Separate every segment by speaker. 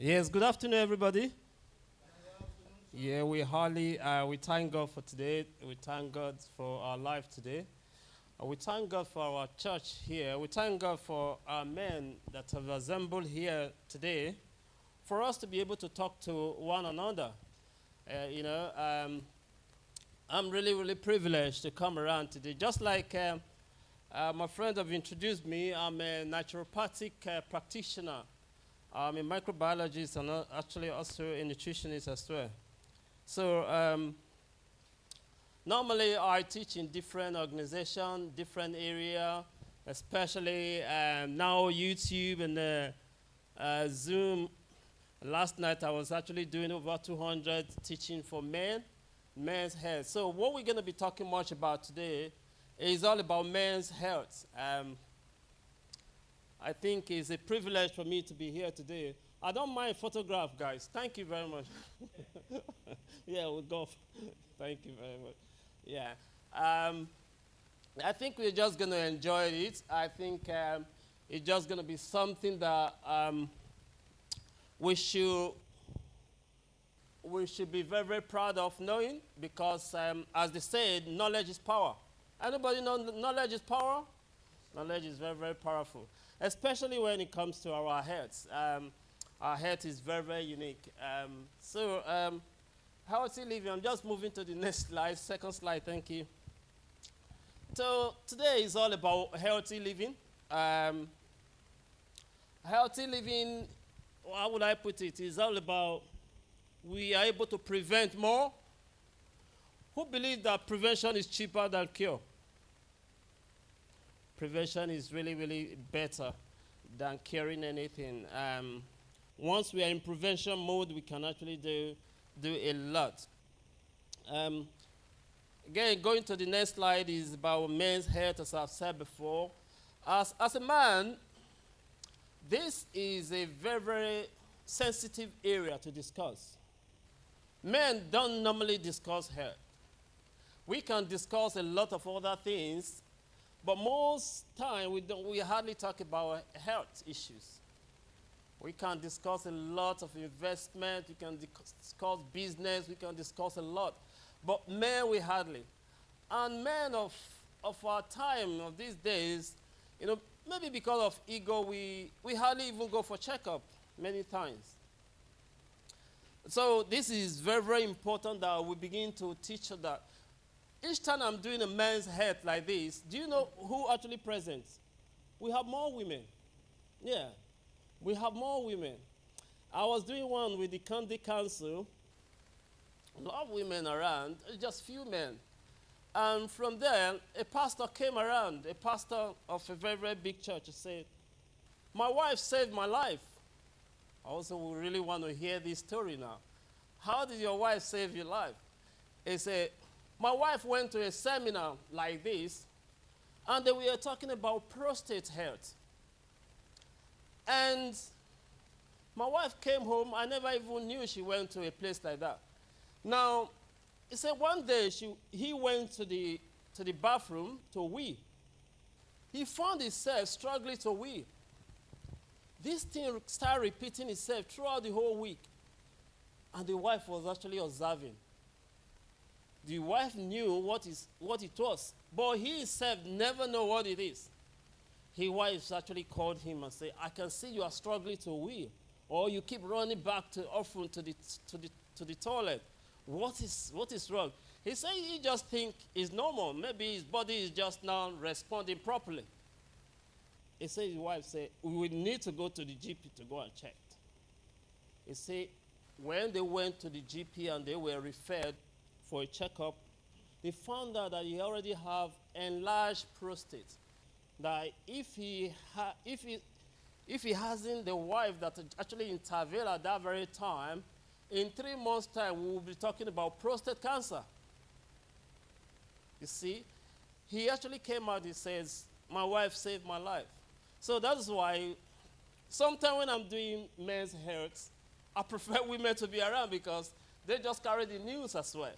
Speaker 1: Yes, good afternoon, everybody. Yeah, we thank God for today. We thank God for our life today. We thank God for our church here. We thank God for our men that have assembled here today for us to be able to talk to one another. I'm really, really privileged to come around today. Just like my friends have introduced me, I'm a naturopathic practitioner. I'm a microbiologist and actually also a nutritionist as well. So normally I teach in different organizations, different area, especially now YouTube and Zoom. Last night I was actually doing over 200 teaching for men's health. So what we're going to be talking much about today is all about men's health. I think it's a privilege for me to be here today. I don't mind photograph, guys. Thank you very much. Yeah, we'll go. Thank you very much. Yeah. I think we're just going to enjoy it. I think it's just going to be something that we should be very, very proud of knowing because, as they said, knowledge is power. Anybody know knowledge is power? Knowledge is very, very powerful, especially when it comes to our health. Our health is very, very unique. Healthy living, I'm just moving to the next slide, second slide, thank you. So today is all about healthy living. Healthy living, how would I put it, is all about we are able to prevent more. Who believes that prevention is cheaper than cure? Prevention is really, really better than curing anything. Once we are in prevention mode, we can actually do a lot. Again, going to the next slide is about men's health, as I've said before. As a man, this is a very, very sensitive area to discuss. Men don't normally discuss health. We can discuss a lot of other things, but most time we hardly talk about health issues. We can discuss a lot of investment, we can discuss business, we can discuss a lot. But men, we hardly. And men of our time, of these days, maybe because of ego, we hardly even go for checkup many times. So this is very, very important that we begin to teach that. Each time I'm doing a men's health like this, do you know who actually present? We have more women. Yeah, we have more women. I was doing one with the County Council. A lot of women around, just few men. And from there, a pastor came around, a pastor of a very, very big church, and said, my wife saved my life. I also really want to hear this story now. How did your wife save your life? He said, my wife went to a seminar like this, and they were talking about prostate health. And my wife came home. I never even knew she went to a place like that. Now, he said one day he went to the bathroom to wee. He found himself struggling to wee. This thing started repeating itself throughout the whole week. And the wife was actually observing. The wife knew what it was, but he himself never know what it is. His wife actually called him and said, I can see you are struggling to wee, or you keep running back to often to the toilet. What is wrong? He said he just think it's normal. Maybe his body is just now responding properly. He said his wife said, we would need to go to the GP to go and check. He said when they went to the GP and they were referred for a checkup, they found out that he already have enlarged prostate. That if he hasn't the wife that actually intervened at that very time, in 3 months' time we will be talking about prostate cancer. You see, he actually came out. He says, "My wife saved my life." So that's why sometimes when I'm doing men's health, I prefer women to be around because they just carry the news as well.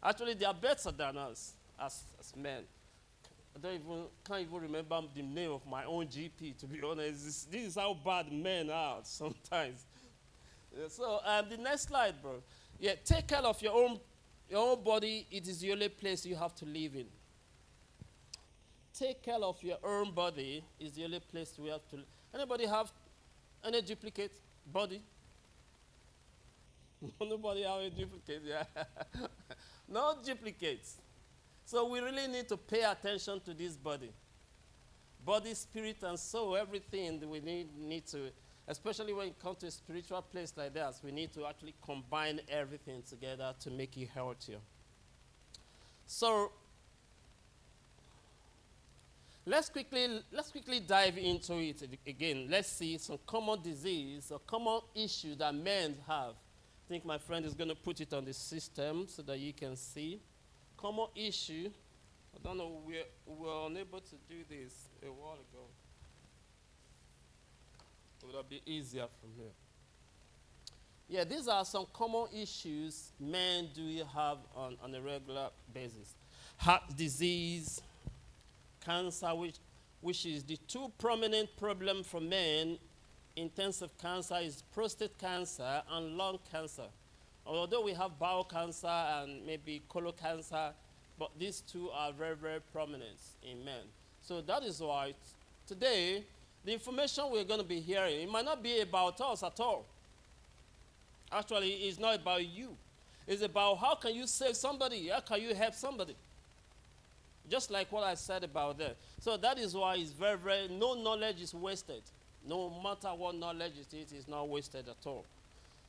Speaker 1: Actually, they are better than us as men. I can't even remember the name of my own GP, to be honest. This is how bad men are sometimes. So the next slide, bro. Yeah, take care of your own body. It is the only place you have to live in. Take care of your own body is the only place we have to. Anybody have any duplicate body? Nobody have a duplicate, yeah. No duplicates. So we really need to pay attention to this body. Body, spirit, and soul, everything that we need to, especially when it comes to a spiritual place like that, we need to actually combine everything together to make it healthier. So let's quickly dive into it again. Let's see some common disease or common issues that men have. I think my friend is going to put it on the system so that you can see. Common issue. I don't know, we were unable to do this a while ago. It would be easier from here. Yeah, these are some common issues men do have on a regular basis. Heart disease, cancer, which is the two prominent problems for men in terms of cancer is prostate cancer and lung cancer. Although we have bowel cancer and maybe colon cancer, but these two are very, very prominent in men. So that is why today, the information we're going to be hearing, it might not be about us at all. Actually, it's not about you. It's about how can you save somebody, how can you help somebody. Just like what I said about that. So that is why it's very, very, no knowledge is wasted. No matter what knowledge it is not wasted at all.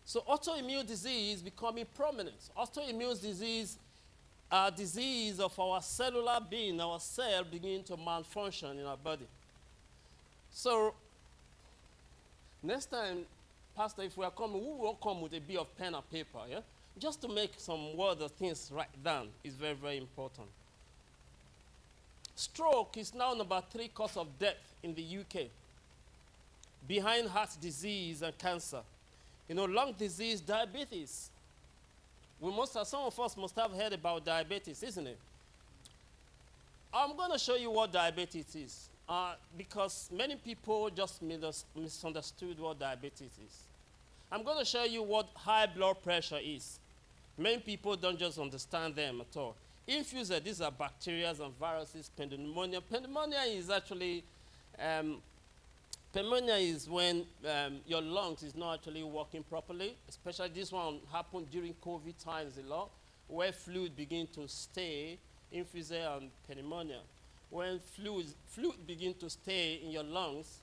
Speaker 1: So autoimmune disease becoming prominent. Autoimmune disease are disease of our cellular being, our cell begin to malfunction in our body. So next time, Pastor, if we are coming, we will come with a bit of pen and paper, yeah? Just to make some words or things right down is very, very important. Stroke is now number 3 cause of death in the UK, behind heart disease and cancer. You know, lung disease, diabetes. Some of us must have heard about diabetes, isn't it? I'm going to show you what diabetes is, because many people just misunderstood what diabetes is. I'm going to show you what high blood pressure is. Many people don't just understand them at all. Influenza, these are bacteria and viruses. Pneumonia. Pneumonia is actually, pneumonia is when your lungs is not actually working properly. Especially this one happened during COVID times a lot, where fluid begin to stay, influenza and pneumonia. When fluid begin to stay in your lungs,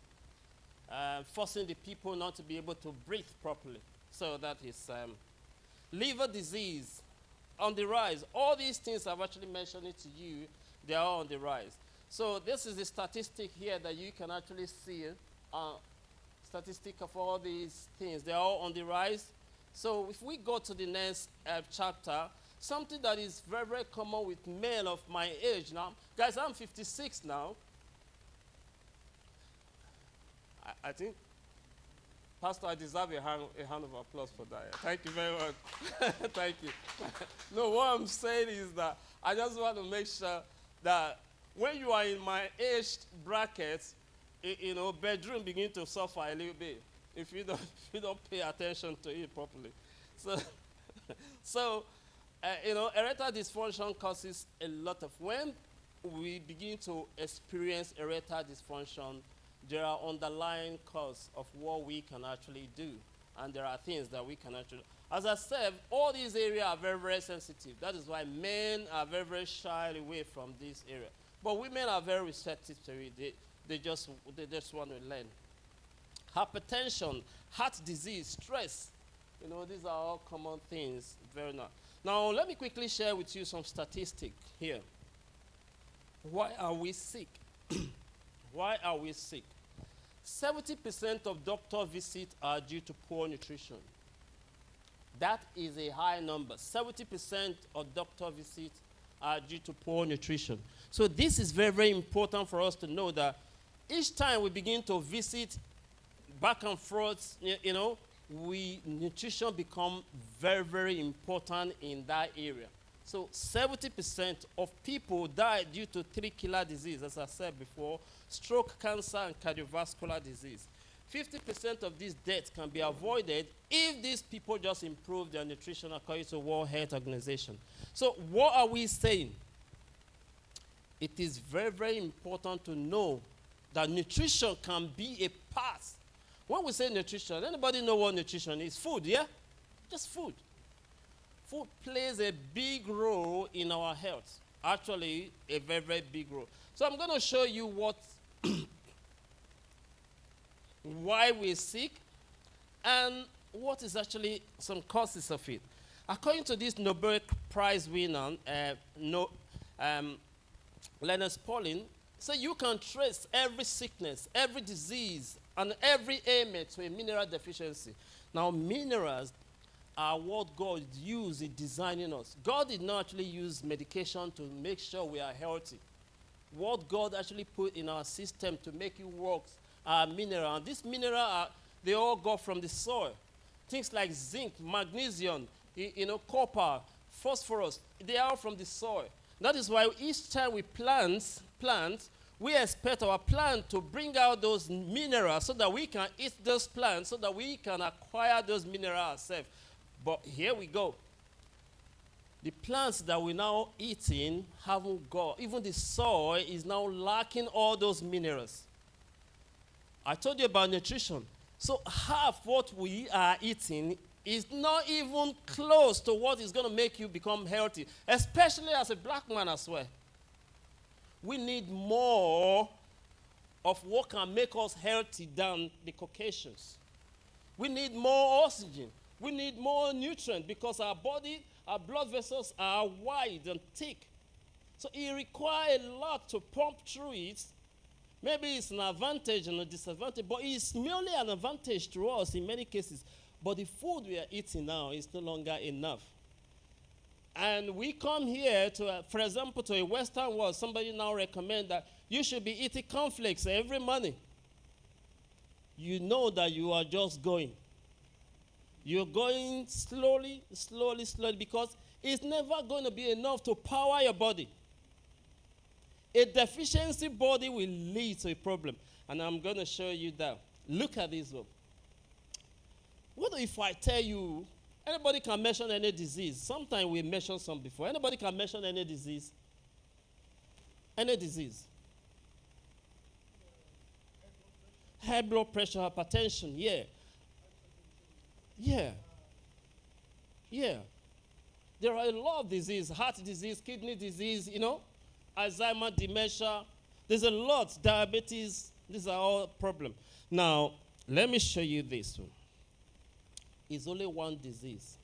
Speaker 1: forcing the people not to be able to breathe properly. So that is liver disease. On the rise. All these things I've actually mentioned it to you, they are on the rise. So this is the statistic here that you can actually see, statistic of all these things. They are all on the rise. So if we go to the next chapter, something that is very, very common with men of my age now. Guys, I'm 56 now. I think, Pastor, I deserve a hand of applause for that. Thank you very much. Thank you. No, what I'm saying is that I just want to make sure that when you are in my age bracket, you know, bedroom begin to suffer a little bit if you don't pay attention to it properly. So, you know, erectile dysfunction causes a lot of, when we begin to experience erectile dysfunction, there are underlying causes of what we can actually do. And there are things that we can actually do. As I said, all these areas are very, very sensitive. That is why men are very, very shy away from this area. But women are very receptive to it. They just want to learn. Hypertension, heart disease, stress. You know, these are all common things. Very nice. Now, let me quickly share with you some statistics here. Why are we sick? Why are we sick? 70% of doctor visits are due to poor nutrition. That is a high number. 70% of doctor visits are due to poor nutrition. So this is very, very important for us to know that each time we begin to visit back and forth, you know, nutrition become very, very important in that area. So 70% of people die due to 3 killer diseases, as I said before: stroke, cancer, and cardiovascular disease. 50% of these deaths can be avoided if these people just improve their nutrition according to World Health Organization. So what are we saying? It is very, very important to know that nutrition can be a part. When we say nutrition, anybody know what nutrition is? Food, yeah? Just food. Food plays a big role in our health. Actually, a very, very big role. So I'm going to show you why we're sick and what is actually some causes of it. According to this Nobel Prize winner, Linus Pauling, so you can trace every sickness, every disease, and every ailment to a mineral deficiency. Now, minerals are what God used in designing us. God did not actually use medication to make sure we are healthy. What God actually put in our system to make it work are minerals. And these minerals, they all go from the soil. Things like zinc, magnesium, copper, phosphorus, they are all from the soil. That is why each time we plant, we expect our plant to bring out those minerals so that we can eat those plants, so that we can acquire those minerals ourselves. But here we go. The plants that we're now eating haven't got, even the soil is now lacking all those minerals. I told you about nutrition. So half what we are eating is not even close to what is going to make you become healthy, especially as a black man as well. We need more of what can make us healthy than the Caucasians. We need more oxygen. We need more nutrients because our body, our blood vessels are wide and thick. So it requires a lot to pump through it. Maybe it's an advantage and a disadvantage, but it's merely an advantage to us in many cases. But the food we are eating now is no longer enough. And we come here to, for example, to a Western world, somebody now recommend that you should be eating cornflakes every morning. You know that you are just going. You're going slowly, slowly, slowly, because it's never going to be enough to power your body. A deficiency body will lead to a problem. And I'm going to show you that. Look at this one. What if I tell you, anybody can mention any disease? Sometimes we mentioned some before. Anybody can mention any disease? Any disease? High blood pressure, hypertension, yeah. Yeah. Yeah. There are a lot of diseases, heart disease, kidney disease, Alzheimer's, dementia. There's a lot, diabetes. These are all problems. Now, let me show you this one. It's only one disease.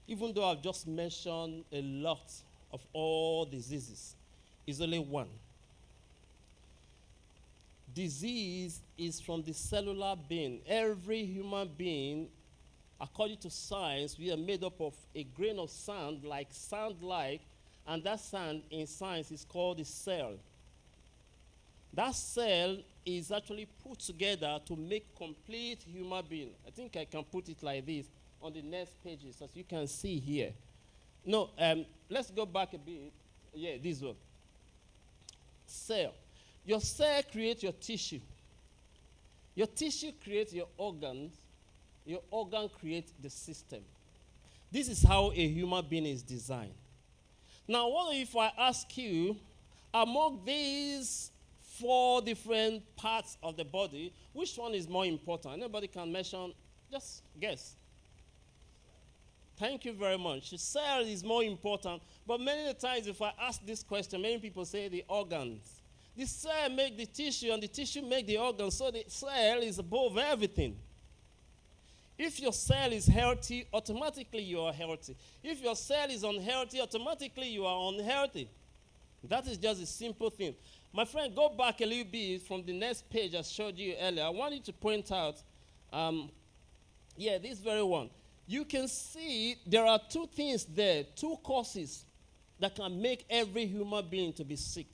Speaker 1: Even though I've just mentioned a lot of all diseases, it's only one. Disease is from the cellular being. Every human being, according to science, we are made up of a grain of sand, and that sand in science is called the cell. That cell is actually put together to make complete human being. I think I can put it like this on the next pages, as you can see here. No, let's go back a bit. Yeah, this one. Cell. Your cell creates your tissue. Your tissue creates your organs. Your organ creates the system. This is how a human being is designed. Now, what if I ask you, among these 4 different parts of the body, which one is more important? Anybody can mention, just guess. Thank you very much. The cell is more important, but many times if I ask this question, many people say the organs. The cell make the tissue, and the tissue make the organs, so the cell is above everything. If your cell is healthy, automatically you are healthy. If your cell is unhealthy, automatically you are unhealthy. That is just a simple thing. My friend, go back a little bit from the next page I showed you earlier. I want you to point out, this very one. You can see there are 2 things there, 2 causes that can make every human being to be sick.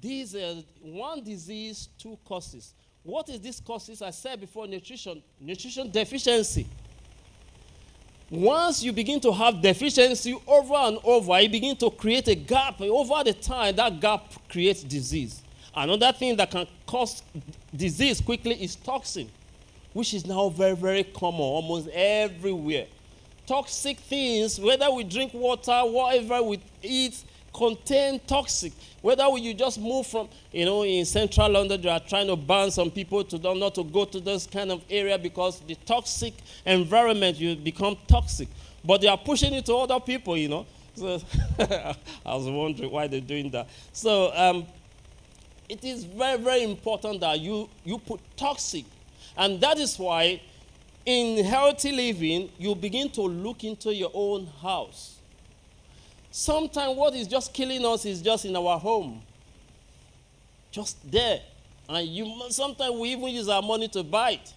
Speaker 1: These are 1 disease, 2 causes. What is this causes? I said before, nutrition deficiency. Once you begin to have deficiency over and over, you begin to create a gap. Over the time, that gap creates disease. Another thing that can cause disease quickly is toxin, which is now very, very common almost everywhere. Toxic things, whether we drink water, whatever we eat, contain toxic. Whether you just move from, in central London, they are trying to ban some people not to go to this kind of area because the toxic environment, you become toxic. But they are pushing it to other people, So I was wondering why they're doing that. So it is very, very important that you put toxic. And that is why in healthy living, you begin to look into your own house. Sometimes what is just killing us is just in our home. Just there. And sometimes we even use our money to buy it.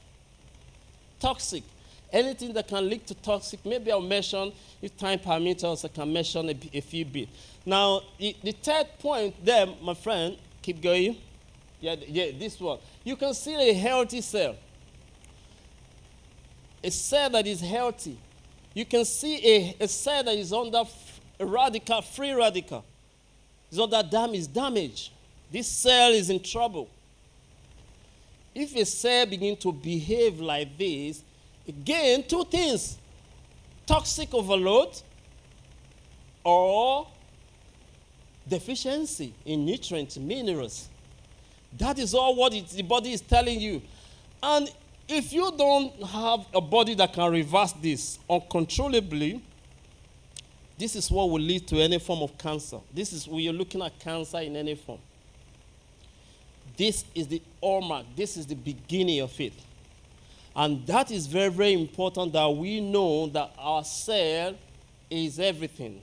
Speaker 1: Toxic. Anything that can lead to toxic, maybe I'll mention, if time permits us, I can mention a few bits. Now, the third point there, my friend, keep going. Yeah, this one. You can see a healthy cell. A cell that is healthy. You can see a cell that is under free radical. It's under damage. This cell is in trouble. If a cell begins to behave like this, again, two things. Toxic overload or deficiency in nutrients, minerals. That is all what the body is telling you. And if you don't have a body that can reverse this uncontrollably, this is what will lead to any form of cancer. This is when you're looking at cancer in any form. This is the hallmark. This is the beginning of it. And that is very, very important that we know that our cell is everything.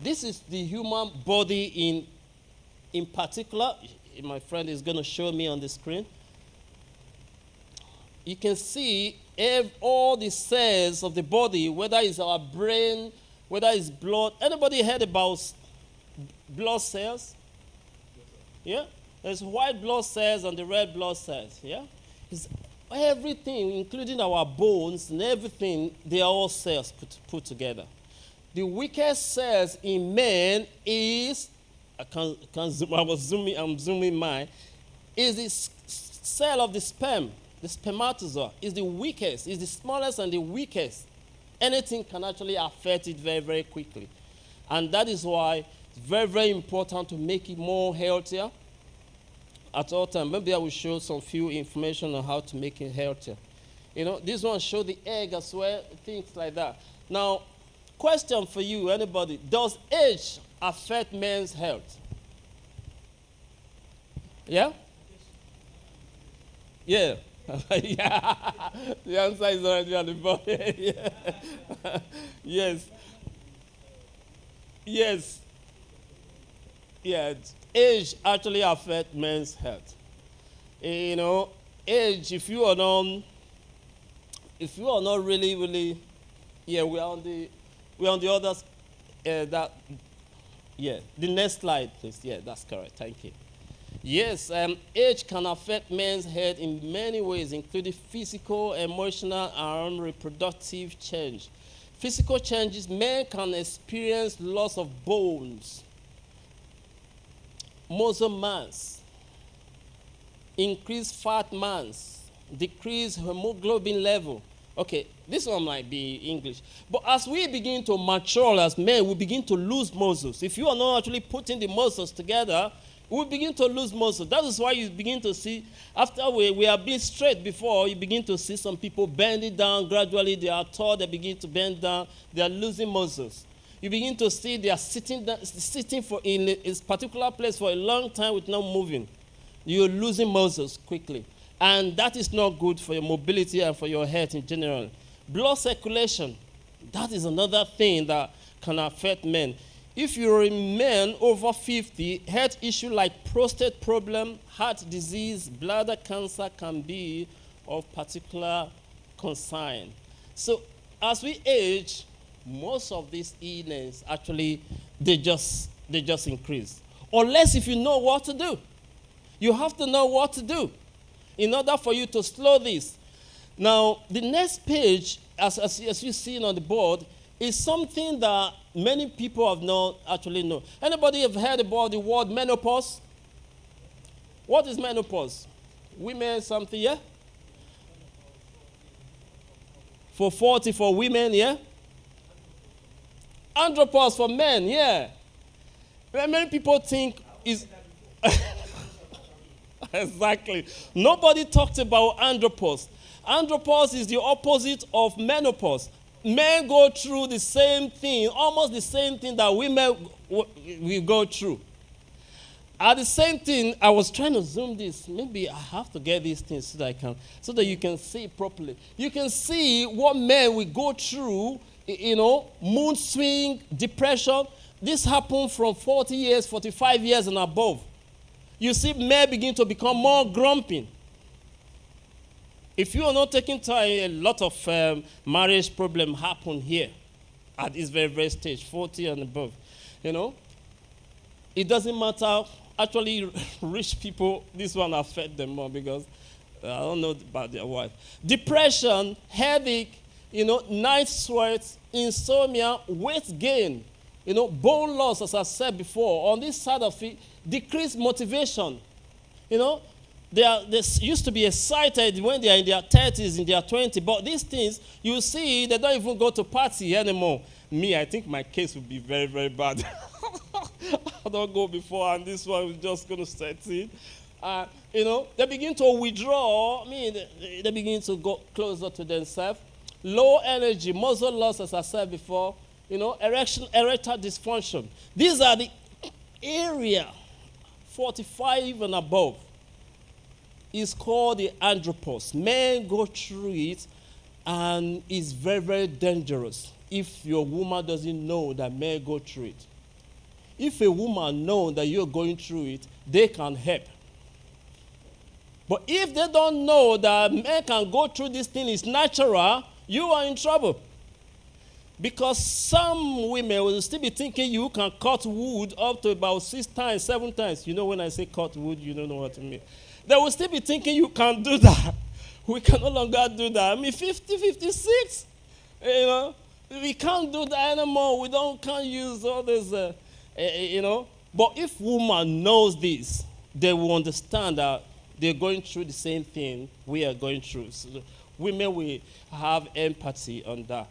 Speaker 1: This is the human body in particular. My friend is going to show me on the screen. You can see all the cells of the body, whether it's our brain, whether it's blood. Anybody heard about blood cells? Yeah? There's white blood cells and the red blood cells. Yeah? It's everything, including our bones and everything, they are all cells put together. The weakest cells in men is, I'm zooming mine, is the cell of the sperm. The spermatozoa is the weakest, is the smallest and the weakest. Anything can actually affect it very, very quickly. And that is why it's very, very important to make it more healthier at all times. Maybe I will show some few information on how to make it healthier. This one show the egg as well, things like that. Now, question for you, anybody. Does age affect men's health? Yeah? Yeah. Yeah. The answer is already on the board. Yeah. Yes. Yes. Yeah. Age actually affects men's health. Age, if you are not really, yeah, we're on the others, the next slide, please. Yeah, that's correct. Thank you. Yes, age can affect men's health in many ways, including physical, emotional, and reproductive change. Physical changes, men can experience loss of bones, muscle mass, increased fat mass, decreased hemoglobin level. Okay, this one might be English. But as we begin to mature as men, we begin to lose muscles. If you are not actually putting the muscles together, we begin to lose muscle. That is why you begin to see, after we are being straight before, you begin to see some people bending down gradually. They are tall, they begin to bend down. They are losing muscles. You begin to see they are sitting in a particular place for a long time with no moving. You're losing muscles quickly. And that is not good for your mobility and for your health in general. Blood circulation, that is another thing that can affect men. If you're a man over 50, health issues like prostate problem, heart disease, bladder cancer can be of particular concern. So as we age, most of these illnesses actually, they just increase. Unless if you know what to do. You have to know what to do in order for you to slow this. Now, the next page, as you see on the board, is something that many people have not actually known. Anybody have heard about the word menopause? What is menopause? Women something, yeah? For 40 for women, yeah? Andropause for men, yeah. Many people think is exactly. Nobody talked about andropause. Andropause is the opposite of menopause. Men go through the same thing, almost the same thing that women will go through. At the same thing, I was trying to zoom this. Maybe I have to get these things so that you can see properly. You can see what men will go through, mood swing, depression. This happened from 40 years, 45 years and above. You see men begin to become more grumpy. If you are not taking time, a lot of marriage problems happen here at this very, very stage, 40 and above. It doesn't matter. Actually, rich people, this one affect them more because I don't know about their wife. Depression, headache, night sweats, insomnia, weight gain, bone loss, as I said before. On this side of it, decreased motivation. They used to be excited when they are in their 30s, in their 20s, but these things, you see, they don't even go to party anymore. Me, I think my case would be very, very bad. I don't go before, and this one is just going to set in. They begin to withdraw. They begin to go closer to themselves. Low energy, muscle loss, as I said before. Erectile dysfunction. These are the area 45 and above. It's called the andropause. Men go through it, and it's very, very dangerous if your woman doesn't know that men go through it. If a woman knows that you're going through it, they can help. But if they don't know that men can go through this thing, it's natural, you are in trouble. Because some women will still be thinking you can cut wood up to about 6 times, 7 times. When I say cut wood, you don't know what I mean. They will still be thinking you can do that. We can no longer do that. 50, 56. We can't do that anymore. We can't use all this, But if woman knows this, they will understand that they're going through the same thing we are going through. So women will have empathy on that.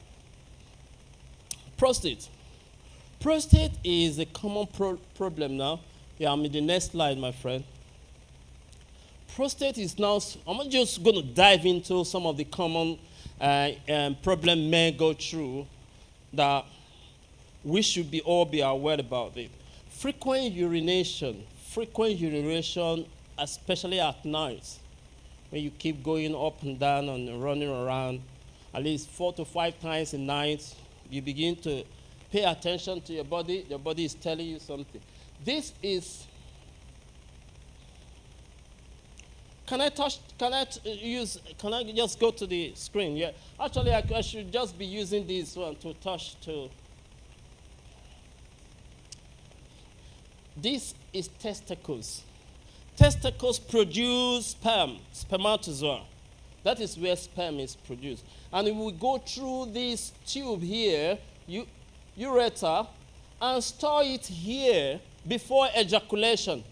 Speaker 1: Prostate. Prostate is a common problem now. Yeah, I'm in the next slide, my friend. Prostate is now, I'm just going to dive into some of the common problem men go through that we should all be aware about it. Frequent urination, especially at night, when you keep going up and down and running around, at least 4 to 5 times a night, you begin to pay attention to your body. Your body is telling you something. This is. Can I just go to the screen? Yeah. Actually, I should just be using this one to touch to. This is testicles. Testicles produce sperm, spermatozoa. That is where sperm is produced. And it will go through this tube here, ureter, and store it here before ejaculation.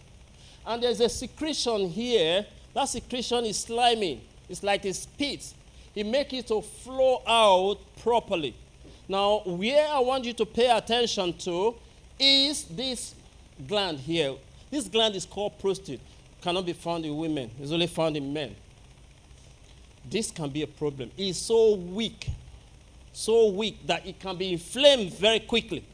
Speaker 1: And there's a secretion here. That secretion is slimy. It's like a spit. It makes it to flow out properly. Now, where I want you to pay attention to is this gland here. This gland is called prostate. Cannot be found in women. It's only found in men. This can be a problem. It's so weak that it can be inflamed very quickly.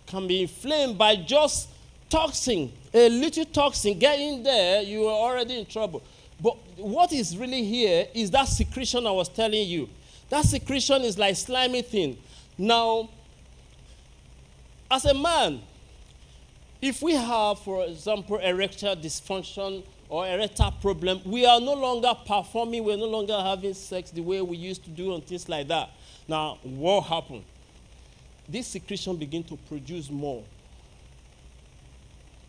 Speaker 1: Can be inflamed by just toxin, a little toxin getting there, you are already in trouble. But what is really here is that secretion I was telling you. That secretion is like slimy thing. Now, as a man, if we have, for example, erectile dysfunction or erectile problem, we are no longer performing, we're no longer having sex the way we used to do and things like that. Now, what happened? This secretion begin to produce more.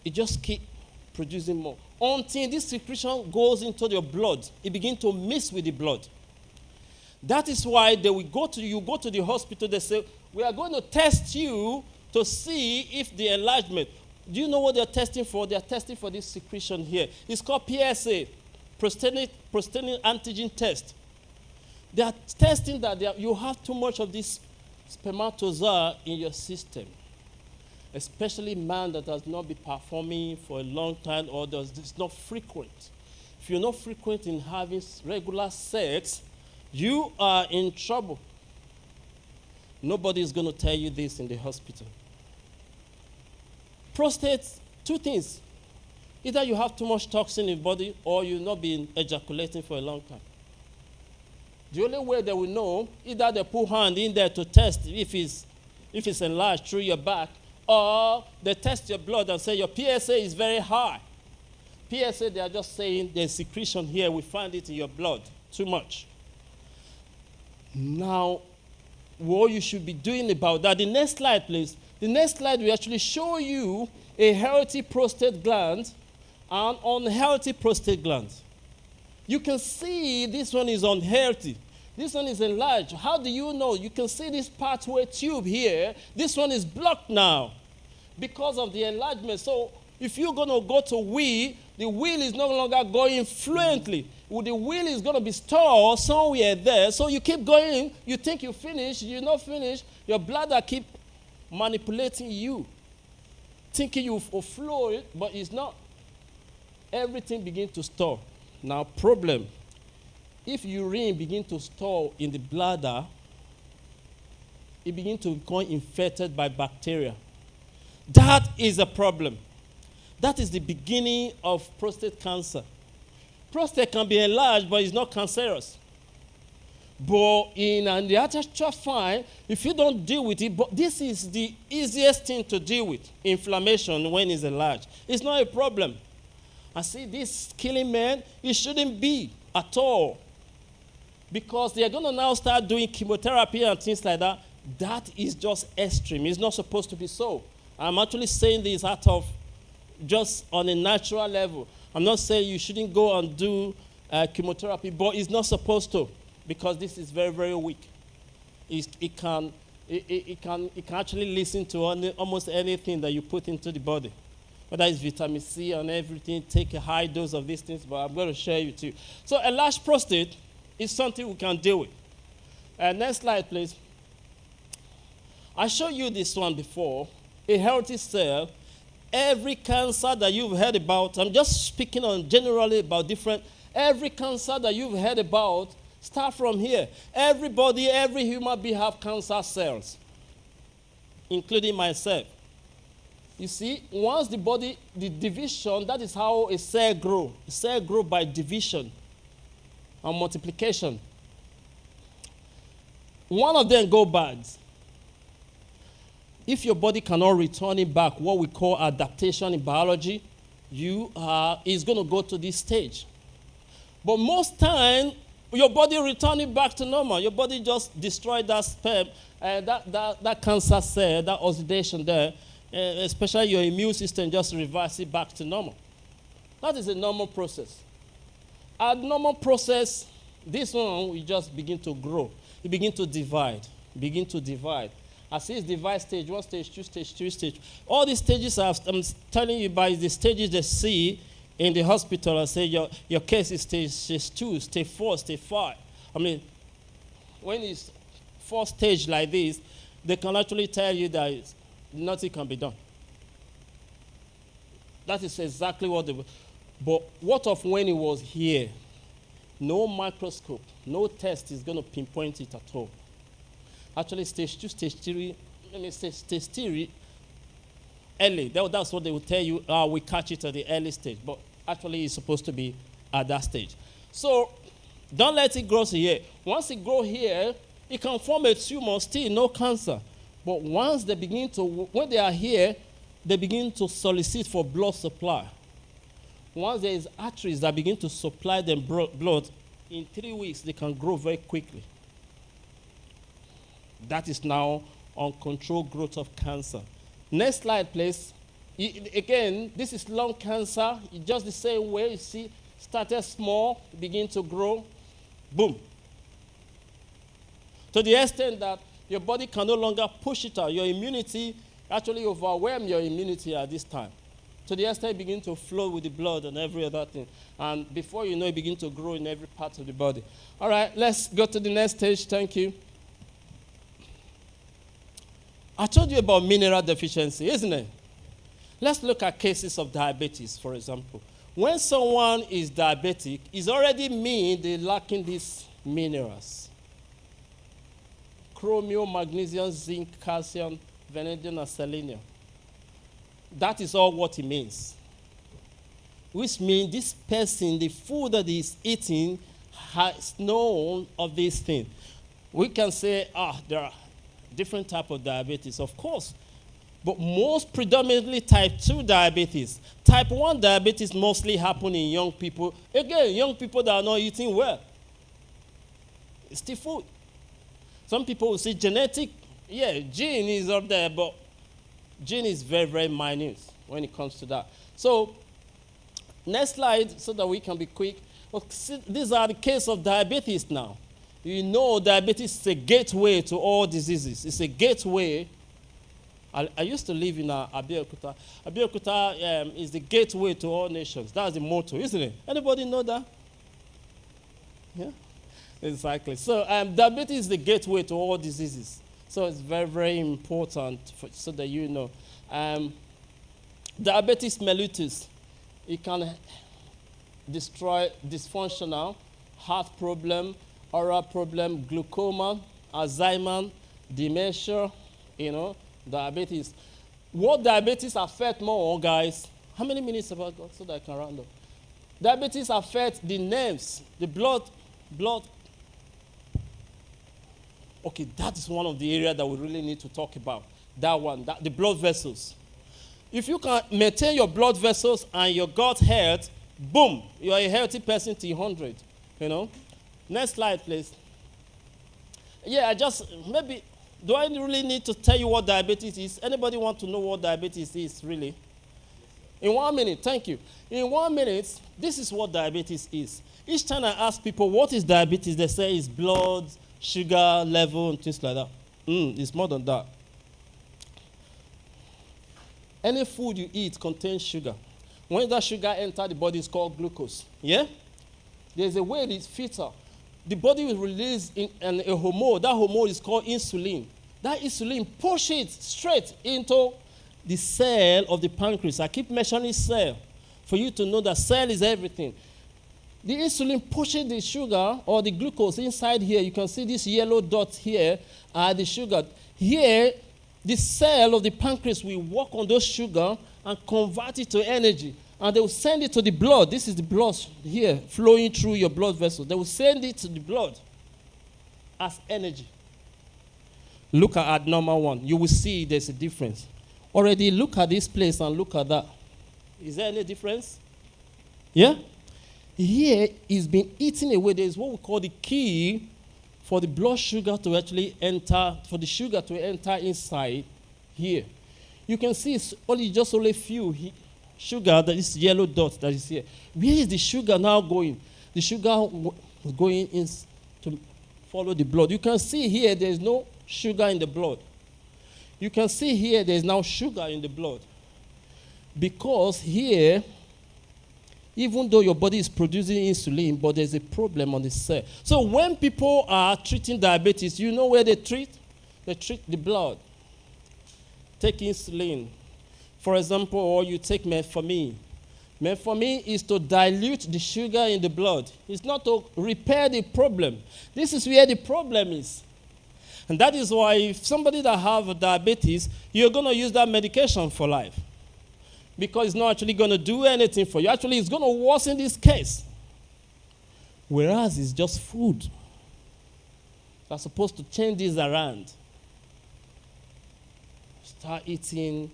Speaker 1: It just keeps producing more. Until this secretion goes into your blood, it begins to mix with the blood. That is why you go to the hospital, they say, we are going to test you to see if the enlargement. Do you know what they're testing for? They're testing for this secretion here. It's called PSA, prostate antigen test. They are testing that you have too much of this spermatozoa in your system, especially man that has not been performing for a long time or it's not frequent. If you're not frequent in having regular sex, you are in trouble. Nobody is going to tell you this in the hospital. Prostate, two things. Either you have too much toxin in the body or you've not been ejaculating for a long time. The only way they will know, either they put hand in there to test if it's enlarged through your back, or they test your blood and say your PSA is very high. PSA, they are just saying there's secretion here. We find it in your blood too much. Now, what you should be doing about that. The next slide, please. The next slide will actually show you a healthy prostate gland and unhealthy prostate gland. You can see this one is unhealthy. This one is enlarged. How do you know? You can see this pathway tube here. This one is blocked now because of the enlargement. So if you're going to go to wee, the wheel is no longer going fluently. The wheel is going to be stored somewhere there. So you keep going. You think you finish. You're not finished. Your bladder keep manipulating you, thinking you flow it, but it's not. Everything begins to store. Now, problem, if urine begins to store in the bladder, it begins to become infected by bacteria. That is a problem. That is the beginning of prostate cancer. Prostate can be enlarged, but it's not cancerous. But in the actual fine, if you don't deal with it, but this is the easiest thing to deal with, inflammation when it's enlarged. It's not a problem. I see this killing men, it shouldn't be at all. Because they're going to now start doing chemotherapy and things like that. That is just extreme. It's not supposed to be so. I'm actually saying this out of just on a natural level. I'm not saying you shouldn't go and do chemotherapy, but it's not supposed to, because this is very, very weak. It can actually listen to almost anything that you put into the body. Whether it's vitamin C and everything, take a high dose of these things, but I'm going to share it with you. So a large prostate is something we can deal with. Next slide, please. I showed you this one before. A healthy cell. Every cancer that you've heard about, I'm just speaking on generally about different, every cancer that you've heard about, start from here. Everybody, every human being have cancer cells, including myself. You see, once the body, the division, that is how a cell grows. A cell grows by division and multiplication. One of them go bad. If your body cannot return it back, what we call adaptation in biology, is going to go to this stage. But most time, your body return it back to normal. Your body just destroyed that sperm, that cancer cell, that oxidation there, especially your immune system just reverse it back to normal. That is a normal process. Abnormal process, this one will just begin to grow. It begin to divide. As it's divide stage, 1 stage, 2 stage, 3 stage. All these stages I'm telling you about is the stages they see in the hospital. I say your case is stage 2, stage 4, stage 5. I mean, when it's 4 stage like this, they can actually tell you that nothing can be done. That is exactly what they. But what of when it was here? No microscope, no test is going to pinpoint it at all. Actually, stage 2, stage 3, let me say stage 3, early. That's what they will tell you. We catch it at the early stage. But actually, it's supposed to be at that stage. So don't let it grow here. Once it grows here, it can form a tumor, still no cancer. But once they begin to, when they are here, they begin to solicit for blood supply. Once there is arteries that begin to supply them blood, in 3 weeks, they can grow very quickly. That is now uncontrolled growth of cancer. Next slide, please. Again, this is lung cancer. It's just the same way. You see, started small, begin to grow, boom. To the extent that your body can no longer push it out. Your immunity, actually overwhelm your immunity at this time. To the extent it begins to flow with the blood and every other thing. And before you know, it begins to grow in every part of the body. All right, let's go to the next stage. Thank you. I told you about mineral deficiency, isn't it? Let's look at cases of diabetes, for example. When someone is diabetic, it's already mean they're lacking these minerals. Chromium, magnesium, zinc, calcium, vanadium, and selenium. That is all what it means. Which means this person, the food that he's eating, has known of these things. We can say, there are different types of diabetes, of course. But most predominantly type 2 diabetes. Type 1 diabetes mostly happen in young people. Again, young people that are not eating well. It's still food. Some people will say genetic, gene is up there, but gene is very, very minute when it comes to that. So, next slide so that we can be quick. Well, see, these are the case of diabetes now. You know diabetes is a gateway to all diseases. It's a gateway. I used to live in Abeokuta. Abeokuta is the gateway to all nations. That's the motto, isn't it? Anybody know that? Yeah? Exactly. So diabetes is the gateway to all diseases. So it's very, very important so that you know. Diabetes mellitus, it can destroy dysfunctional heart problem, oral problem, glaucoma, Alzheimer, dementia, diabetes. What diabetes affect more, guys? How many minutes have I got so that I can round up? Diabetes affect the nerves, the blood. Okay, that is one of the areas that we really need to talk about. That one, the blood vessels. If you can maintain your blood vessels and your gut health, boom, you are a healthy person till 100. Next slide, please. Yeah, do I really need to tell you what diabetes is? Anybody want to know what diabetes is, really? In 1 minute, thank you. In 1 minute, this is what diabetes is. Each time I ask people, what is diabetes? They say it's blood, sugar level, and things like that. It's more than that. Any food you eat contains sugar. When that sugar enters the body, it's called glucose. Yeah? There's a way it's filtered. The body will release a hormone. That hormone is called insulin. That insulin pushes it straight into the cell of the pancreas. I keep mentioning cell for you to know that cell is everything. The insulin pushes the sugar or the glucose inside here. You can see this yellow dot here are the sugar. Here, the cell of the pancreas will work on those sugar and convert it to energy. And they will send it to the blood. This is the blood here flowing through your blood vessel. They will send it to the blood as energy. Look at abnormal one. You will see there's a difference. Already look at this place and look at that. Is there any difference? Yeah? Here is being eaten away. There is what we call the key for the blood sugar to actually enter, for the sugar to enter inside here. You can see it's only a few sugar, that is yellow dot that is here. Where is the sugar now going? The sugar is going in to follow the blood. You can see here there is no sugar in the blood. You can see here there is now sugar in the blood. Because here, even though your body is producing insulin, but there's a problem on the cell. So when people are treating diabetes, you know where they treat? They treat the blood. Take insulin. For example, or you take metformin. Metformin is to dilute the sugar in the blood. It's not to repair the problem. This is where the problem is. And that is why if somebody that have diabetes, you're going to use that medication for life. Because it's not actually going to do anything for you. Actually, it's going to worsen this case. Whereas it's just food. That's supposed to change this around. Start eating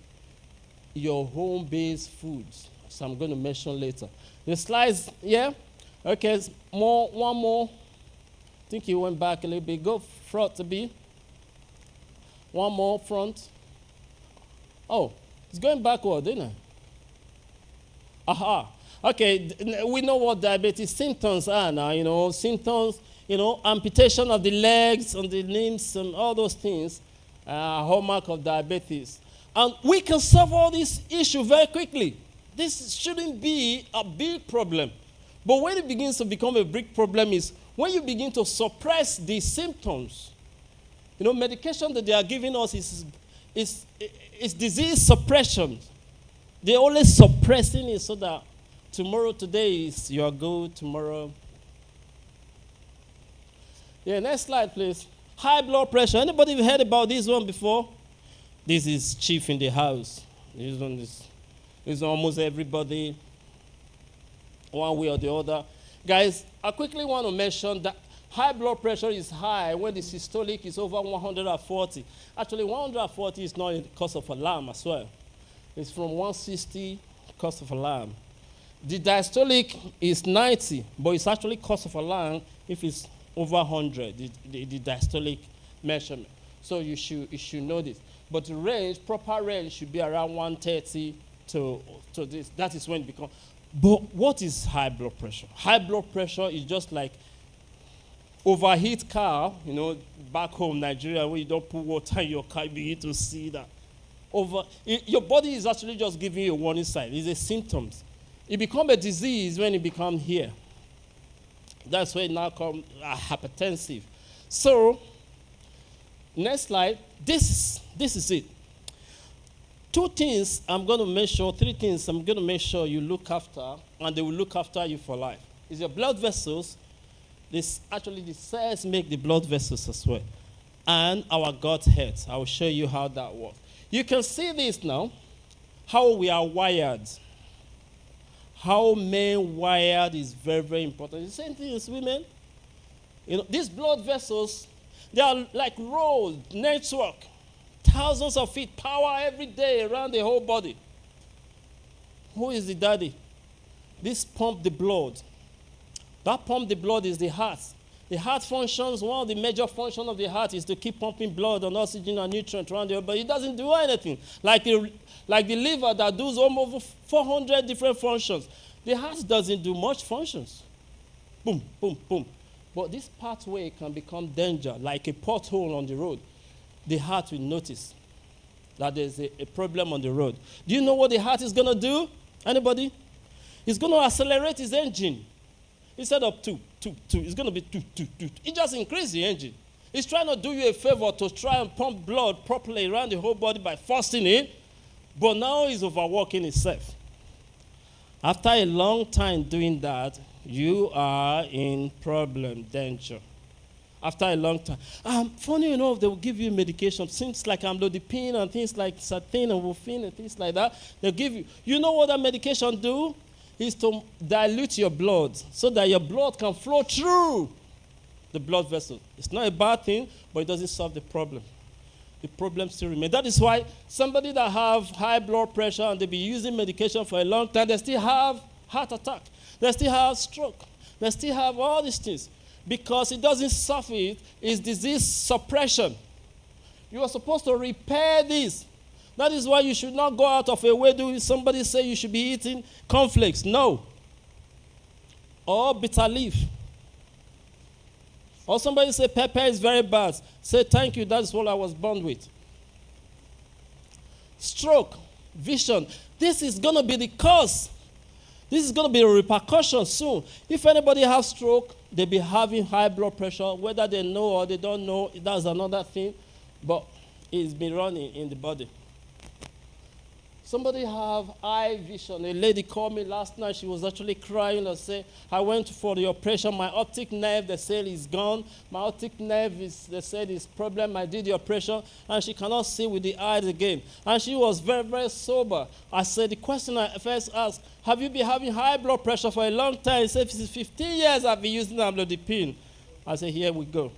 Speaker 1: your home-based foods. So I'm going to mention later. The slides, yeah? Okay, one more. I think you went back a little bit. Go front to be. One more front. Oh, it's going backward, isn't it? Aha. Okay, we know what diabetes symptoms are now, symptoms, amputation of the legs and the limbs and all those things are hallmark of diabetes. And we can solve all these issues very quickly. this shouldn't be a big problem. But when it begins to become a big problem is when you begin to suppress the symptoms. Medication that they are giving us is disease suppression. They're always suppressing it so that today is you are good, tomorrow. Yeah, next slide, please. High blood pressure. Anybody heard about this one before? This is chief in the house. This one is almost everybody, one way or the other. Guys, I quickly want to mention that high blood pressure is high when the systolic is over 140. Actually, 140 is not a cause of alarm as well. It's from 160, cause of alarm. The diastolic is 90, but it's actually cause of alarm if it's over 100, the diastolic measurement. So you should know this. But the range, proper range, should be around 130 to this. That is when it becomes. But what is high blood pressure? High blood pressure is just like overheat car, back home, Nigeria, where you don't put water in your car, you begin to see that. Your body is actually just giving you a warning sign. It's a symptoms. It becomes a disease when it becomes here. That's why it now comes hypertensive. So, next slide. This is it. Three things I'm going to make sure you look after, and they will look after you for life. Is your blood vessels. The cells make the blood vessels as well. And our gut health. I will show you how that works. You can see this now, how we are wired. How men wired is very, very important. The same thing as women. These blood vessels, they are like road, network. Thousands of feet, power every day around the whole body. Who is the daddy? This pump the blood. That pump the blood is the heart. The heart functions, one of the major functions of the heart is to keep pumping blood and oxygen and nutrients around there, but it doesn't do anything. Like the liver that does almost 400 different functions. The heart doesn't do much functions. Boom, boom, boom. But this pathway can become danger, like a pothole on the road. The heart will notice that there's a problem on the road. Do you know what the heart is going to do? Anybody? It's going to accelerate its engine. Instead of two, it's going to be two. It just increases the engine. It's trying to do you a favor to try and pump blood properly around the whole body by forcing it, but now it's overworking itself. After a long time doing that, you are in problem, danger. After a long time. Funny enough, they will give you medication, things like amlodipine and things like statin and morphine and things like that. They'll give you. You know what that medication do? Is to dilute your blood so that your blood can flow through the blood vessel. It's not a bad thing, but it doesn't solve the problem. The problem still remains. That is why somebody that have high blood pressure and they be using medication for a long time, they still have heart attack. They still have stroke. They still have all these things. Because it doesn't solve it, it's disease suppression. You are supposed to repair this. That is why you should not go out of a way doing somebody say you should be eating cornflakes. No. Or bitter leaf. Or somebody say pepper is very bad. Say thank you, that's what I was born with. Stroke, vision. This is going to be the cause. This is going to be a repercussion soon. If anybody has stroke, they'll be having high blood pressure. Whether they know or they don't know, that's another thing. But it's been running in the body. Somebody have eye vision. A lady called me last night. She was actually crying and said, I went for the operation. My optic nerve, they said, is gone. My optic nerve, they said, is problem. I did the operation, and she cannot see with the eyes again. And she was very, very sober. I said, the question I first asked, have you been having high blood pressure for a long time? She said, 15 years I've been using amlodipine. I said, here we go.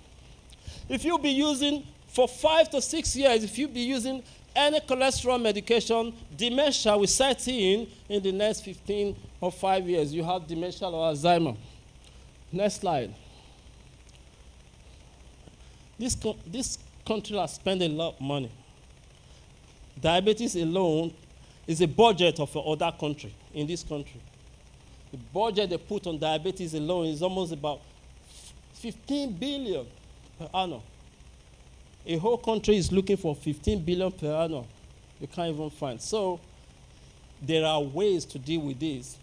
Speaker 1: If you be using, for 5 to 6 years, if you be using any cholesterol medication, dementia will set in the next 15 or 5 years. You have dementia or Alzheimer. Next slide. This country has spent a lot of money. Diabetes alone is a budget of another country in this country. The budget they put on diabetes alone is almost about 15 billion per annum. A whole country is looking for 15 billion per annum. You can't even find. So there are ways to deal with this.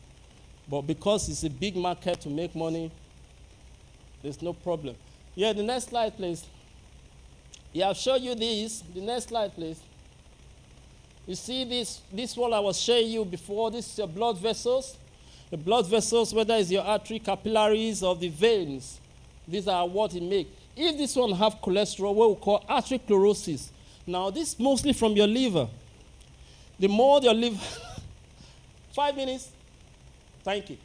Speaker 1: But because it's a big market to make money, there's no problem. Yeah, the next slide, please. Yeah, I've showed you this. The next slide, please. You see this one I was showing you before. This is your blood vessels. The blood vessels, whether it's your artery, capillaries, or the veins, these are what it makes. If this one have cholesterol, what we call atherosclerosis. Now, this is mostly from your liver. The more your liver... 5 minutes. Thank you.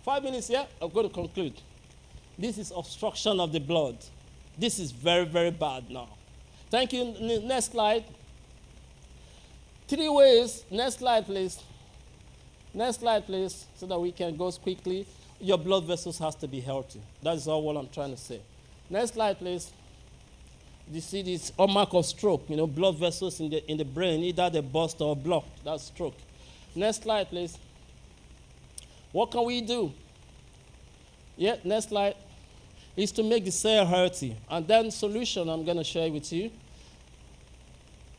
Speaker 1: 5 minutes, yeah? I'm going to conclude. This is obstruction of the blood. This is very, very bad now. Thank you. Next slide. 3 ways. Next slide, please. Next slide, please, so that we can go quickly. Your blood vessels has to be healthy. That is all what I'm trying to say. Next slide, please. You see this hallmark of stroke, blood vessels in the brain, either they burst or blocked. That's stroke. Next slide, please. What can we do? Yeah, next slide. Is to make the cell healthy. And then solution I'm going to share with you.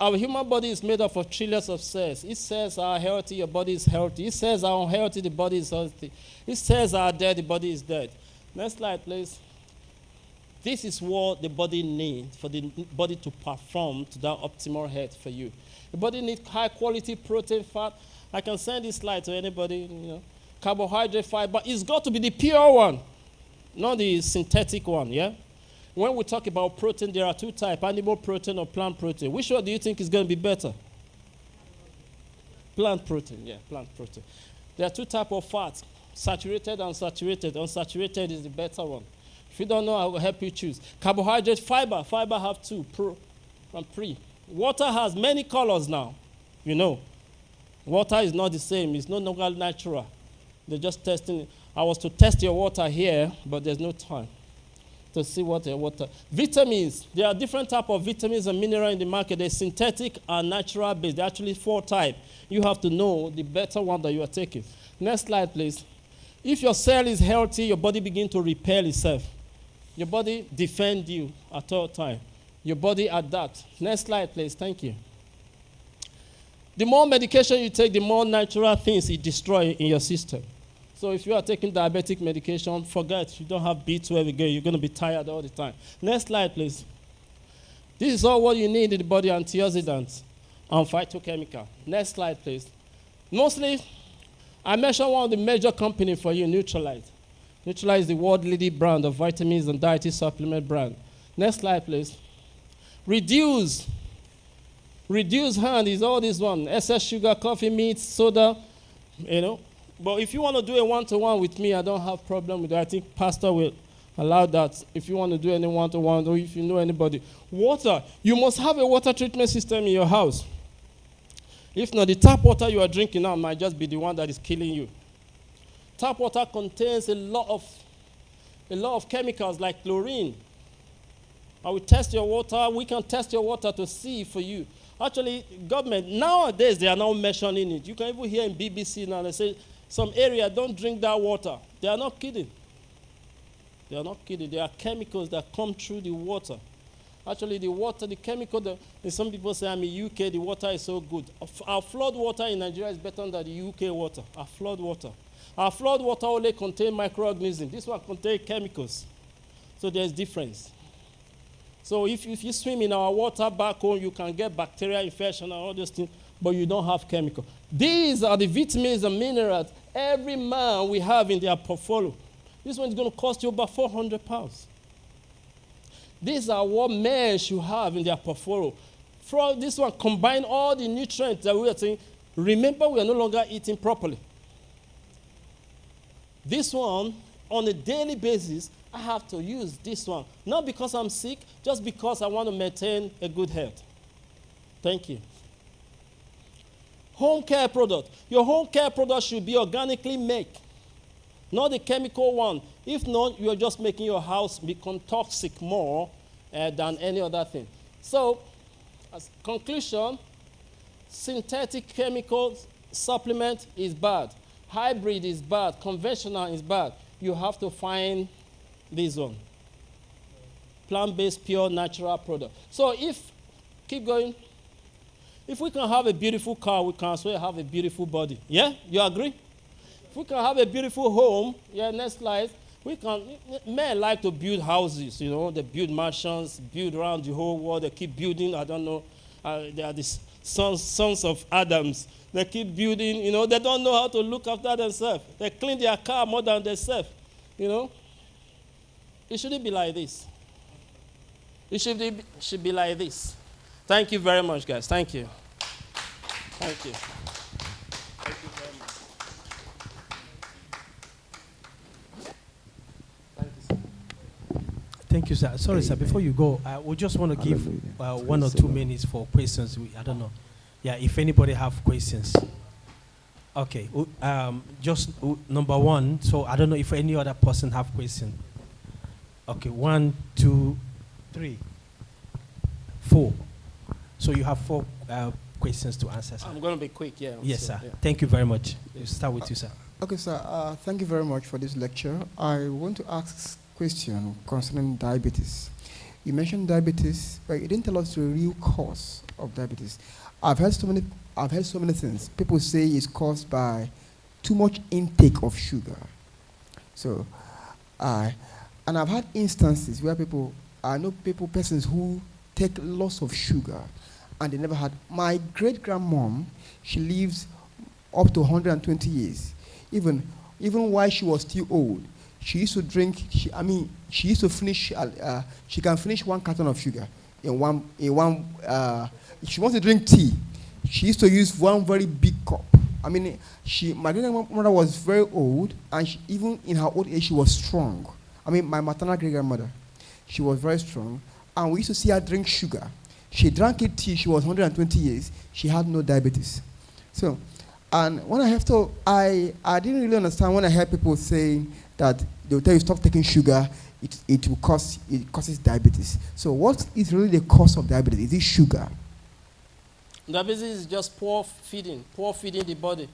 Speaker 1: Our human body is made up of trillions of cells. If cells are healthy, your body is healthy. If cells are unhealthy, the body is healthy. If cells are dead, the body is dead. Next slide, please. This is what the body needs for the body to perform to that optimal health for you. The body needs high-quality protein, fat. I can send this slide to anybody, Carbohydrate, fiber. It's got to be the pure one, not the synthetic one, yeah? When we talk about protein, there are 2 types, animal protein or plant protein. Which one do you think is going to be better? Plant protein, yeah, plant protein. There are 2 types of fats, saturated and unsaturated. Unsaturated is the better one. If you don't know, I will help you choose. Carbohydrate, fiber. Fiber have 2, pro and pre. Water has many colors now, Water is not the same. It's no longer natural. They're just testing it. I was to test your water here, but there's no time to see what your water. Vitamins. There are different types of vitamins and minerals in the market. There's synthetic and natural based. There are actually 4 types. You have to know the better one that you are taking. Next slide, please. If your cell is healthy, your body begins to repair itself. Your body defends you at all times. Your body adapts. Next slide, please. Thank you. The more medication you take, the more natural things it destroys in your system. So if you are taking diabetic medication, forget. You don't have B12 again. You're going to be tired all the time. Next slide, please. This is all what you need in the body: antioxidants and phytochemical. Next slide, please. Mostly, I mentioned one of the major companies for you, Neutralite. Neutralite is the world-leading brand of vitamins and dietary supplement brand. Next slide, please. Reduce hand is all this one. Excess sugar, coffee, meat, soda, But if you want to do a one-to-one with me, I don't have problem with that. I think pastor will allow that. If you want to do any one-to-one, or if you know anybody. Water. You must have a water treatment system in your house. If not, the tap water you are drinking now might just be the one that is killing you. Tap water contains a lot of chemicals like chlorine. I will test your water. We can test your water to see for you. Actually, government, nowadays, they are now mentioning it. You can even hear in BBC now, they say, some area, don't drink that water. They are not kidding. They are not kidding. There are chemicals that come through the water. Actually, the water, the chemical, some people say, I'm in UK, the water is so good. Our flood water in Nigeria is better than the UK water, our flood water. Our flood water only contains microorganisms. This one contains chemicals. So there's difference. So if you swim in our water back home, you can get bacterial infection and all those things, but you don't have chemical. These are the vitamins and minerals every man we have in their portfolio. This one is going to cost you about £400. These are what men should have in their portfolio. From this one, combine all the nutrients that we are saying. Remember, we are no longer eating properly. This one, on a daily basis, I have to use this one. Not because I'm sick, just because I want to maintain a good health. Thank you. Home care product. Your home care product should be organically made, not the chemical one. If not, you're just making your house become toxic more than any other thing. So, as conclusion, synthetic chemical supplement is bad. Hybrid is bad. Conventional is bad. You have to find this one. Plant-based, pure, natural product. So keep going. If we can have a beautiful car, we can as well have a beautiful body. Yeah? You agree? If we can have a beautiful home, next slide, men like to build houses, they build mansions, build around the whole world, they keep building, I don't know, they are the sons of Adams. They keep building, they don't know how to look after themselves. They clean their car more than themselves, It shouldn't be like this. It should be like this. Thank you very much, guys. Thank you. Thank you. Thank you very much. Thank you, sir.
Speaker 2: Thank you, sir. Sorry, sir. Before you go, we just want to give 1 or 2 minutes for questions. I don't know. Yeah, if anybody have questions. Okay. Just number 1. So I don't know if any other person have question. Okay. 1, 2, 3, 4. So you have 4 questions to answer, sir.
Speaker 1: I'm going to be quick, yeah.
Speaker 2: Yes, sir. Yeah. Thank you very much. We'll start with you, sir.
Speaker 3: Okay, sir. Thank you very much for this lecture. I want to ask a question concerning diabetes. You mentioned diabetes, but you didn't tell us the real cause of diabetes. I've heard so many things. People say it's caused by too much intake of sugar. So, and I've had instances where I know persons who take lots of sugar, and they never had. My great-grandmom, she lives up to 120 years. Even while she was still old, she used to drink. She used to finish. She can finish 1 carton of sugar in one. If she wants to drink tea, she used to use 1 very big cup. My great-grandmother was very old, and even in her old age, she was strong. My maternal great-grandmother, she was very strong, and we used to see her drink sugar. She drank it till she was 120 years. She had no diabetes. So, and when I didn't really understand when I heard people saying that they'll tell you stop taking sugar, it causes diabetes. So what is really the cause of diabetes? Is it sugar?
Speaker 1: Diabetes is just poor feeding the body.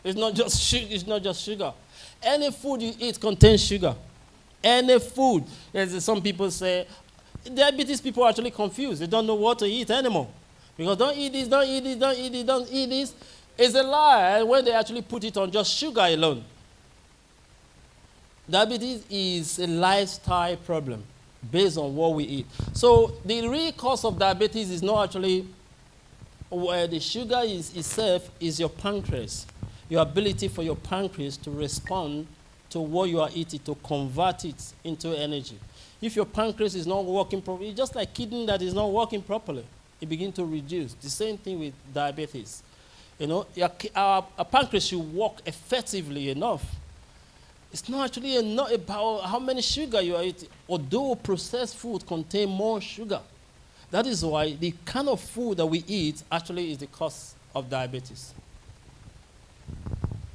Speaker 1: It's not just sugar. Any food you eat contains sugar. Any food. As some people say, diabetes people are actually confused. They don't know what to eat anymore. Because don't eat this, don't eat this, don't eat this, don't eat this. It's a lie when they actually put it on just sugar alone. Diabetes is a lifestyle problem based on what we eat. So the real cause of diabetes is not actually where the sugar itself is your pancreas. Your ability for your pancreas to respond to what you are eating, to convert it into energy. If your pancreas is not working properly, it's just like kidney that is not working properly. It begins to reduce. The same thing with diabetes. Our pancreas should work effectively enough. It's not actually enough about how many sugar you are eating. Although processed food contain more sugar. That is why the kind of food that we eat actually is the cause of diabetes.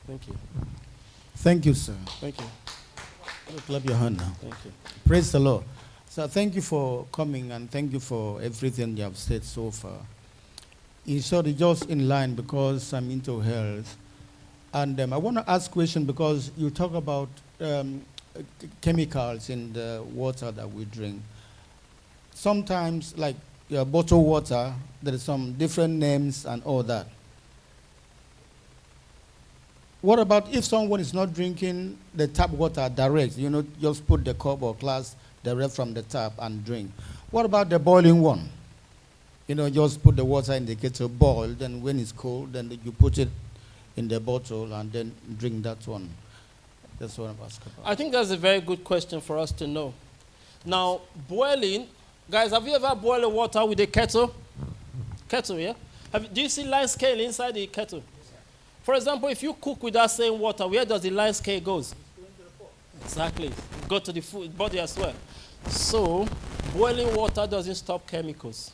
Speaker 1: Thank you.
Speaker 4: Thank you, sir.
Speaker 1: Thank you.
Speaker 4: Clap your hand now.
Speaker 1: Thank you.
Speaker 4: Praise the Lord. So thank you for coming, and thank you for everything you have said so far. It's sort of just in line because I'm into health. And I want to ask a question because you talk about chemicals in the water that we drink. Sometimes, like bottled water, there are some different names and all that. What about if someone is not drinking the tap water direct, just put the cup or glass direct from the tap and drink? What about the boiling one? Just put the water in the kettle, boil, then when it's cold, then you put it in the bottle and then drink that one. That's what I'm asking about.
Speaker 1: I think that's a very good question for us to know. Now, boiling, guys, have you ever boiled water with a kettle? Kettle, yeah? Do you see line scale inside the kettle? For example, if you cook with that same water, where does the line scale go? Exactly. Go to the food body as well. So, boiling water doesn't stop chemicals.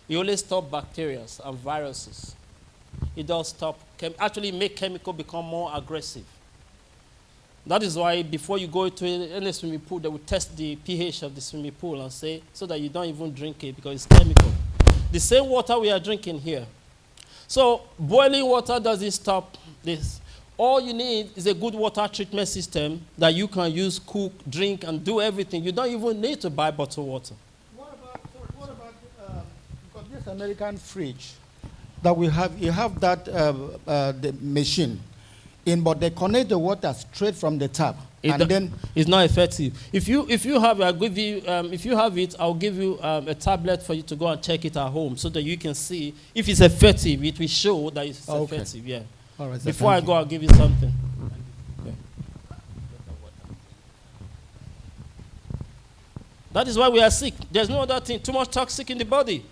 Speaker 1: It only stops bacteria and viruses. It does stop, actually make chemical become more aggressive. That is why before you go into any swimming pool, they will test the pH of the swimming pool and say, so that you don't even drink it because it's chemical. The same water we are drinking here. So boiling water doesn't stop this. All you need is a good water treatment system that you can use, cook, drink, and do everything. You don't even need to buy bottled water.
Speaker 4: What about because this American fridge, that you have that the machine in, but they connect the water straight from the tap, and then
Speaker 1: it's not effective. If you have, I'll give you if you have it, I'll give you a tablet for you to go and check it at home so that you can see if it's effective. It will show that it's effective. Yeah.
Speaker 4: All right.
Speaker 1: Before I go, I'll give you something. Okay. That is why we are sick. There's no other thing. Too much toxic in the body.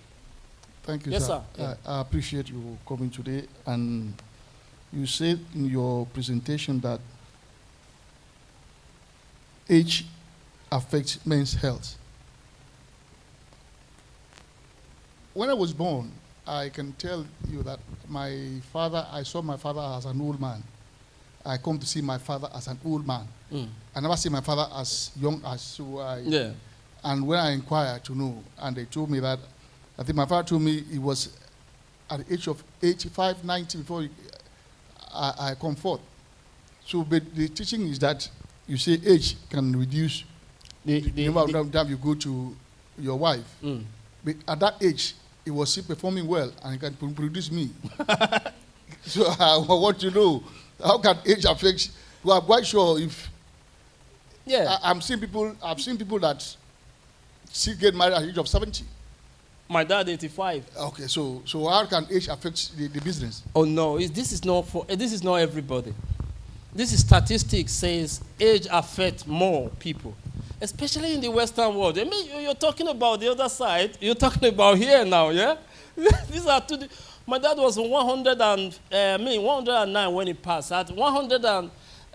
Speaker 5: Thank you,
Speaker 1: Yes,
Speaker 5: sir.
Speaker 1: sir.
Speaker 5: I appreciate you coming today. And you said in your presentation that age affects men's health. When I was born, I can tell you that I saw my father as an old man. I come to see my father as an old man. I never see my father as young as
Speaker 1: Yeah.
Speaker 5: And when I inquired to know, and they told me that, I think my father told me he was at the age of 85, 90 before I come forth. So but the teaching is that you say age can reduce the number of time you go to your wife. But at that age, he was still performing well and he can produce me. So I want to know, how can age affect? Well, I'm quite sure if I've seen people that still get married at the age of 70.
Speaker 1: My dad 85.
Speaker 5: Okay, so how can age affect the business?
Speaker 1: Oh no, this is not everybody. This is statistics says age affects more people, especially in the Western world. I mean, you're talking about the other side. You're talking about here now, yeah. These are two. My dad was 109 when he passed.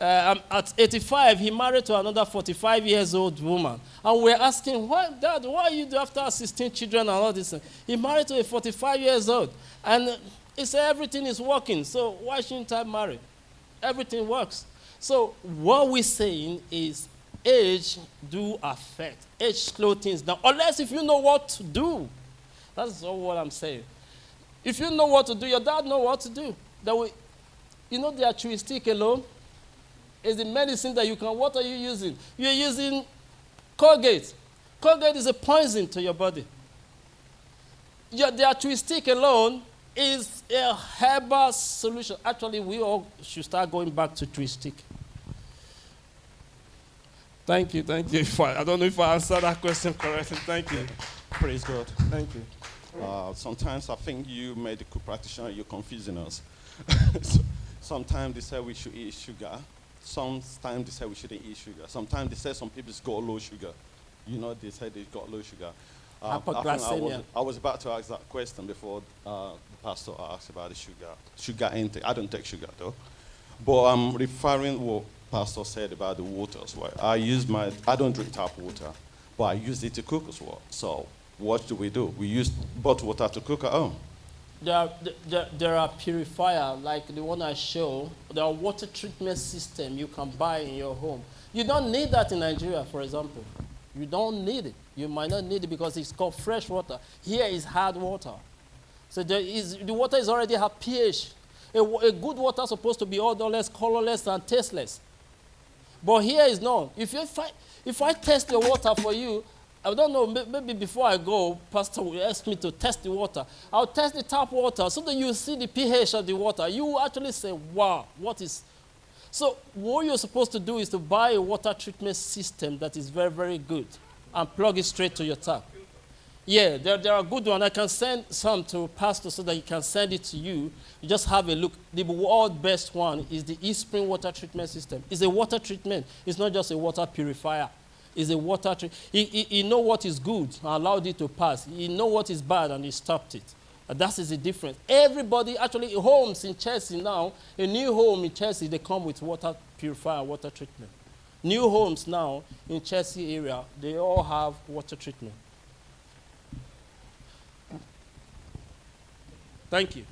Speaker 1: At 85, he married to another 45 years old woman. And we're asking, Dad, why you do after 16 children and all this? He married to a 45 years old. And he said everything is working, so why shouldn't I marry? Everything works. So what we're saying is age do affect. Age slow things down. Unless if you know what to do. That's all what I'm saying. If you know what to do, your dad know what to do. The altruistic alone is the medicine that you can. What are you using? You're using Colgate. Colgate is a poison to your body. The altruistic alone is a herbal solution. Actually, we all should start going back to altruistic. Thank you. I don't know if I answered that question correctly. Thank you.
Speaker 6: Praise God.
Speaker 1: Thank you.
Speaker 6: Sometimes I think you medical practitioner, you're confusing us. Sometimes they say we should eat sugar. Sometimes they say we shouldn't eat sugar. Sometimes they say some people's got low sugar. They say they've got low sugar. I was about to ask that question before the pastor asked about the sugar intake. I don't take sugar though. But I'm referring what pastor said about the water as well. I don't drink tap water, but I use it to cook as well. So what do? We use bottled water to cook at home.
Speaker 1: There are purifiers like the one I show. There are water treatment system you can buy in your home. You don't need that in Nigeria, for example. You don't need it. You might not need it because it's called fresh water. Here is hard water. So the water is already have pH. A good water is supposed to be odorless, colorless, and tasteless. But here is not. If I test the water for you, I don't know, maybe before I go, Pastor will ask me to test the water. I'll test the tap water so that you see the pH of the water. You will actually say, wow, what is... So what you're supposed to do is to buy a water treatment system that is very, very good and plug it straight to your tap. Yeah, there are good ones. I can send some to Pastor so that he can send it to you. You just have a look. The world best one is the eSpring water treatment system. It's a water treatment. It's not just a water purifier. Is a water he know what is good and allowed it to pass. He know what is bad and he stopped it. And that is the difference. Everybody, actually, homes in Chelsea now, a new home in Chelsea, they come with water purifier, water treatment. New homes now in Chelsea area, they all have water treatment. Thank you.